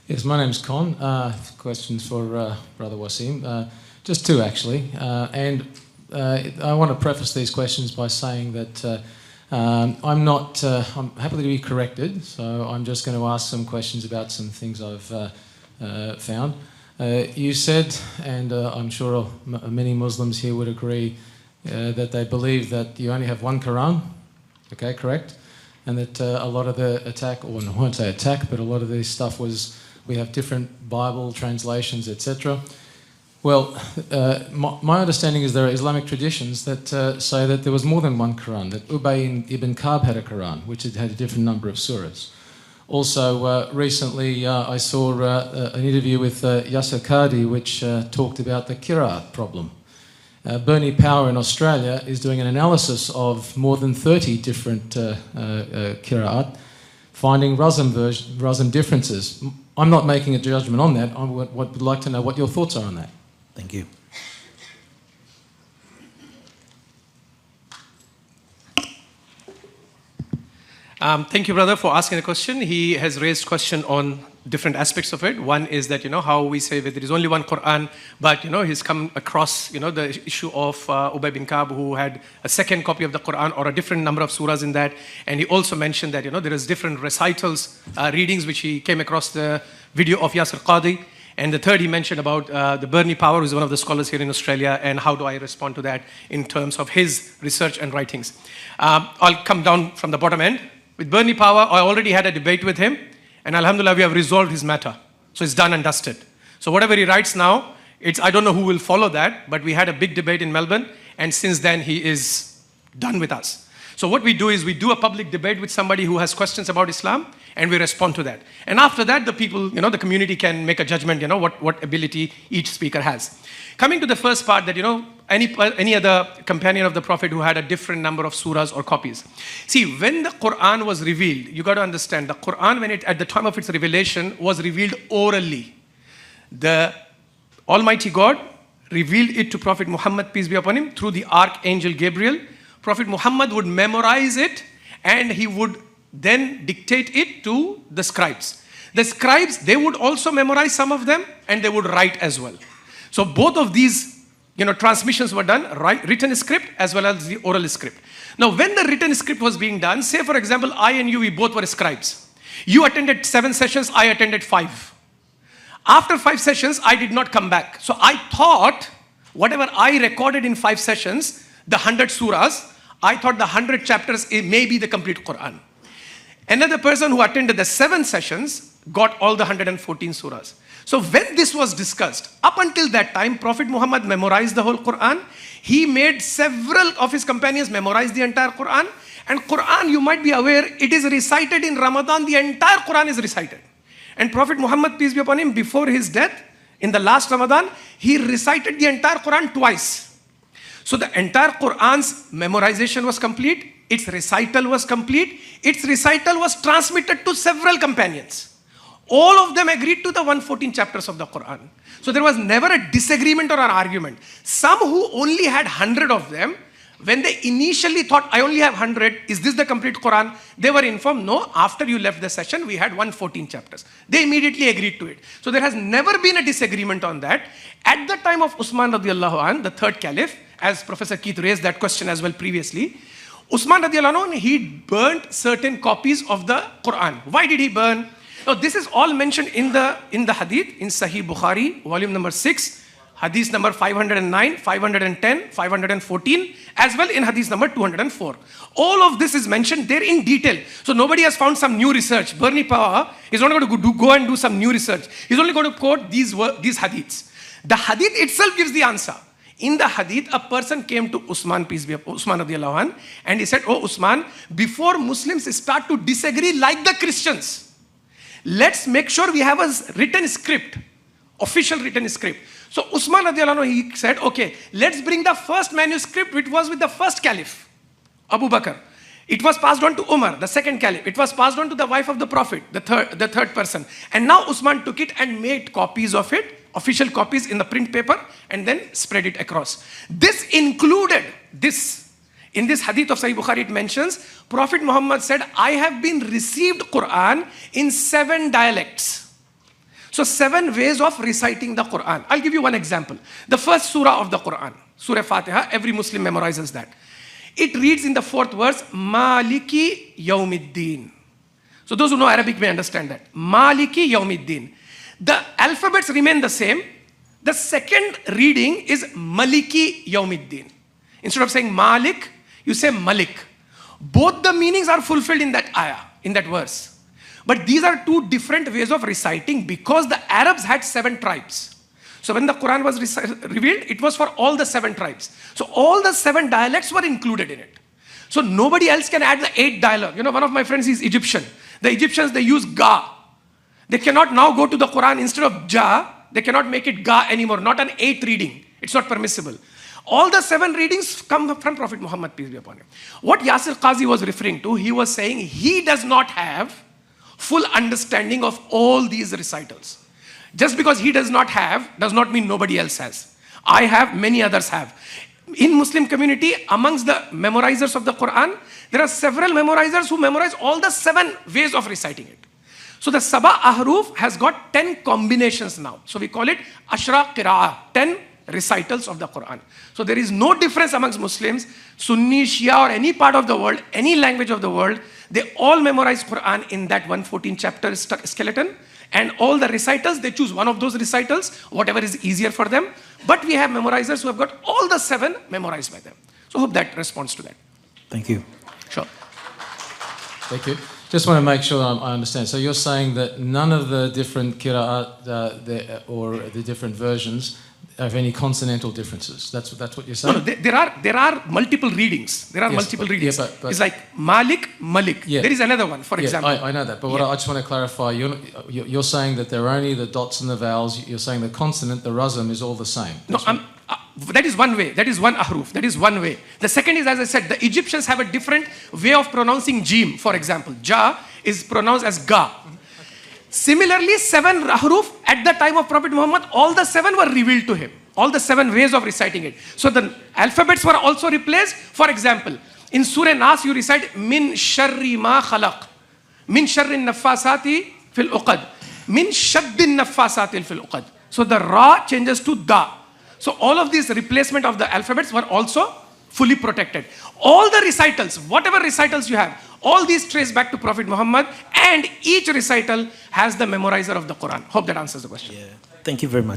Yes, my name's Con. Questions for Brother Waseem. Just two, actually. And I want to preface these questions by saying that I'm happy to be corrected, so I'm just going to ask some questions about some things I've found. You said, and I'm sure many Muslims here would agree, that they believe that you only have one Quran. Okay, correct? And that a lot of the attack, or I won't say attack, but a lot of this stuff was, we have different Bible translations, etc. Well, my understanding is there are Islamic traditions that say that there was more than one Quran, that Ubay ibn Ka'b had a Quran, which had a different number of surahs. Also, recently I saw an interview with Yasir Qadhi, which talked about the qira'at problem. Bernie Power in Australia is doing an analysis of more than 30 different qira'at, finding razm differences. I'm not making a judgment on that. I would like to know what your thoughts are on that. Thank you. Thank you, brother, for asking a question. He has raised question on different aspects of it. One is that, how we say that there is only one Quran, but, he's come across, the issue of Ubay bin Ka'b, who had a second copy of the Quran or a different number of surahs in that. And he also mentioned that, there is different recitals, readings, which he came across the video of Yasir Qadhi. And the third, he mentioned about the Bernie Power, who's one of the scholars here in Australia, and how do I respond to that in terms of his research and writings. I'll come down from the bottom end. With Bernie Power, I already had a debate with him, and alhamdulillah, we have resolved his matter. So it's done and dusted. So whatever he writes now, I don't know who will follow that, but we had a big debate in Melbourne, and since then he is done with us. So what we do is we do a public debate with somebody who has questions about Islam, and we respond to that. And after that, the people, the community can make a judgment, what ability each speaker has. Coming to the first part that, any other companion of the Prophet who had a different number of surahs or copies. See, when the Quran was revealed, you got to understand, the Quran, at the time of its revelation, was revealed orally. The Almighty God revealed it to Prophet Muhammad, peace be upon him, through the Archangel Gabriel. Prophet Muhammad would memorize it, and he would then dictate it to the scribes. The scribes, they would also memorize some of them, and they would write as well. So both of these, transmissions were done, written script as well as the oral script. Now, when the written script was being done, say for example, I and you, we both were scribes. You attended 7 sessions, I attended 5. After 5 sessions, I did not come back. So I thought, whatever I recorded in 5 sessions, the 100 surahs, I thought the 100 chapters, it may be the complete Quran. Another person who attended the 7 sessions got all the 114 surahs. So when this was discussed, up until that time, Prophet Muhammad memorized the whole Quran. He made several of his companions memorize the entire Quran. And Quran, you might be aware, it is recited in Ramadan. The entire Quran is recited. And Prophet Muhammad, peace be upon him, before his death, in the last Ramadan, he recited the entire Quran twice. So the entire Quran's memorization was complete. Its recital was complete. Its recital was transmitted to several companions. All of them agreed to the 114 chapters of the Quran. So there was never a disagreement or an argument. Some who only had 100 of them, when they initially thought, I only have 100, is this the complete Quran? They were informed, no, after you left the session, we had 114 chapters. They immediately agreed to it. So there has never been a disagreement on that. At the time of Uthman radiallahu anh, the third caliph, as Professor Keith raised that question as well previously, Uthman radiallahu anh, he burnt certain copies of the Quran. Why did he burn? Now, this is all mentioned in the hadith, in Sahih Bukhari, volume number 6, hadith number 509, 510, 514, as well in hadith number 204. All of this is mentioned there in detail. So nobody has found some new research. Bernie Power is not going to go and do some new research. He's only going to quote these hadiths. The hadith itself gives the answer. In the hadith, a person came to Uthman, peace be upon Uthman radiallahu anh, and he said, oh Uthman, before Muslims start to disagree like the Christians, let's make sure we have a written script, official written script. So Uthman radiallahu anh, he said, okay, let's bring the first manuscript, which was with the first caliph, Abu Bakr. It was passed on to Umar, the second caliph. It was passed on to the wife of the Prophet, the third person. And now Uthman took it and made copies of it, official copies in the print paper, and then spread it across. This included this. In this hadith of Sahih Bukhari, it mentions, Prophet Muhammad said, I have been received Quran in 7 dialects. So 7 ways of reciting the Quran. I'll give you one example. The first surah of the Quran, Surah Fatiha, every Muslim memorizes that. It reads in the 4th verse, Maliki Yawmiddin. So those who know Arabic may understand that. Maliki Yawmiddin. The alphabets remain the same. The second reading is Maliki Yawmiddin. Instead of saying Malik, you say Malik. Both the meanings are fulfilled in that ayah, in that verse. But these are 2 different ways of reciting because the Arabs had 7 tribes. So when the Quran was revealed, it was for all the 7 tribes. So all the 7 dialects were included in it. So nobody else can add the 8th dialect. You know, one of my friends is Egyptian. The Egyptians, they use Ga. They cannot now go to the Quran instead of Ja, they cannot make it Ga anymore, not an 8th reading. It's not permissible. All the 7 readings come from Prophet Muhammad, peace be upon him. What Yasir Qadhi was referring to, he was saying he does not have full understanding of all these recitals. Just because he does not have, does not mean nobody else has. I have, many others have. In Muslim community, amongst the memorizers of the Quran, there are several memorizers who memorize all the 7 ways of reciting it. So the Sabah Ahruf has got 10 combinations now. So we call it Ashra Qira'ah, 10 recitals of the Quran. So there is no difference amongst Muslims, Sunni, Shia or any part of the world, any language of the world. They all memorize Quran in that 114 chapter skeleton. And all the recitals, they choose one of those recitals, whatever is easier for them. But we have memorizers who have got all the 7 memorized by them. So I hope that responds to that. Thank you. Sure. Thank you. Just want to make sure I understand. So you're saying that none of the different qira'at or the different versions have any consonantal differences. That's what you're saying? No, there are multiple readings. There are multiple readings. Yeah, but it's like Malik, Malik. Yeah. There is another one, for example. I know that. But what I just want to clarify, you're saying that they're only the dots and the vowels. You're saying the consonant, the razm, is all the same. No, that is one way. That is one ahruf. That is one way. The second is, as I said, the Egyptians have a different way of pronouncing jim. For example, ja is pronounced as ga. Similarly, 7 ahruf at the time of Prophet Muhammad, all the 7 were revealed to him. All the 7 ways of reciting it. So the alphabets were also replaced. For example, in Surah Nas, you recite min sharri ma khalaq, min sharri nafasati fil uqad, min shaddin nafasati fil uqad. So the ra changes to da. So all of these replacement of the alphabets were also fully protected. All the recitals, whatever recitals you have, all these trace back to Prophet Muhammad, and each recital has the memorizer of the Quran. Hope that answers the question. Yeah. Thank you very much.